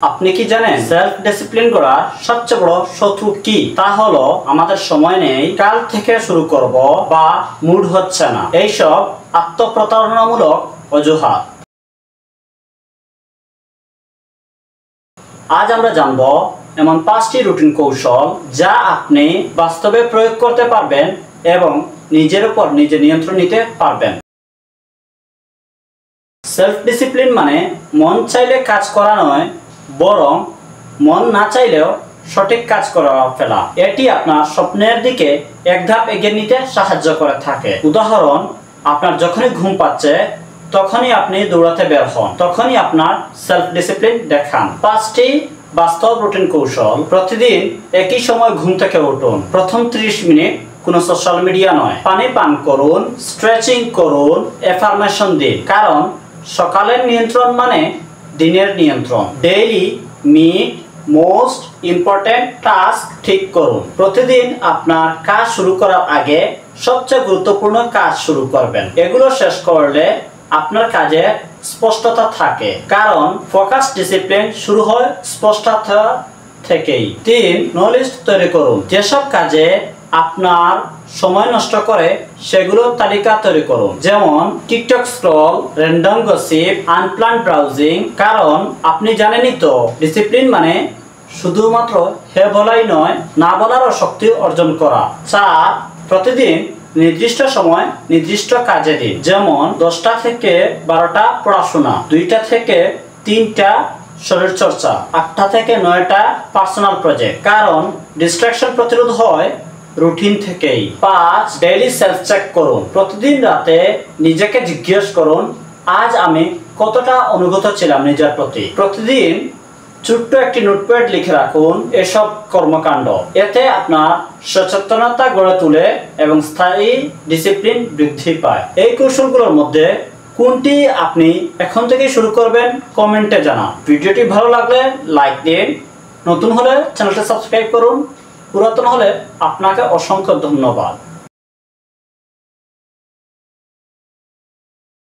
আপনি কি জানেন সেলফ ডিসিপ্লিন করার সবচেয়ে বড় শত্রু কি? তা হলো আমাদের সময় নেই, কাল থেকে শুরু করব, বা মুড হচ্ছে না, এইসব আত্মপ্রতারণামূলক অজুহাত। আজ আমরা জানব এমন 5টি রুটিন কৌশল যা আপনি বাস্তবে প্রয়োগ করতে পারবেন এবং নিজের উপর নিজে নিয়ন্ত্রণ নিতে পারবেন। সেলফ ডিসিপ্লিন মানে মন চাইলে কাজ করা নয়, বরং মন না চাইলেও সঠিক কাজ করা ফেলা। এটি আপনার স্বপ্নের দিকে এক ধাপ এগিয়ে নিতে সাহায্য করে থাকে। উদাহরণ, আপনার যখনই ঘুম পাচ্ছে তখনই আপনি দৌড়াতে বের হন, তখনই আপনার সেলফ ডিসিপ্লিন দেখান। 5টি বাস্তব রুটিন কৌশল। প্রতিদিন একই সময় ঘুম থেকে উঠুন। প্রথম 30 মিনিট কোনো সোশ্যাল মিডিয়া নয়। পানি পান করুন, স্ট্রেচিং করুন, এফার্মেশন দিন, কারণ সকালের নিয়ন্ত্রণ মানে দিনের নিয়ন্ত্রণ। Daily meet most important task ঠিক করুন। প্রতিদিন আপনার কাজ শুরু করার আগে সবচেয়ে গুরুত্বপূর্ণ কাজ শুরু করবেন। এগুলো শেষ করলে আপনার কাজে স্পষ্টতা থাকে, কারণ ফোকাস ডিসিপ্লিন শুরু হয় স্পষ্টতা থেকেই। 3. নো লিস্ট তৈরি করুন। যেসব কাজে আপনার সময় নষ্ট করে সেগুলো তালিকা তৈরি করুন, যেমন TikTok scroll, random gossip, unplanned browsing. কারণ আপনি জানেনই তো, ডিসিপ্লিন মানে শুধুমাত্র হ্যাঁ বলাই নয়, না বলারও শক্তি অর্জন করা। 4. প্রতিদিন নির্দিষ্ট সময় নির্দিষ্ট কাজে দিন, যেমন 10টা থেকে 12টা পড়াশোনা, 2টা থেকে 3টা শরীরচর্চা, 8টা থেকে 9টা পার্সোনাল প্রজেক্ট। কারণ ডিস্ট্রাকশন প্রতিরোধ হয় রুটিন থেকেই। 5. ডেইলি সেলফ চেক করুন। প্রতিদিন রাতে নিজেকে জিজ্ঞেস করুন, আজ আমি কতটা অনুগত ছিলাম নিজের প্রতি। প্রতিদিন ছোট্ট একটি নোটপ্যাড লিখে রাখুন এসব কর্মকাণ্ড। এতে আপনার সচেতনতা গড়ে তোলে এবং স্থায়ী ডিসিপ্লিন বৃদ্ধি পায়। এই কৌশলগুলোর মধ্যে কোনটি আপনি এখন থেকে শুরু করবেন কমেন্টে জানান। ভিডিওটি ভালো লাগলে লাইক দিন, নতুন হলে চ্যানেলটি সাবস্ক্রাইব করুন, পুরাতন হলে আপনাকে অসংখ্য ধন্যবাদ।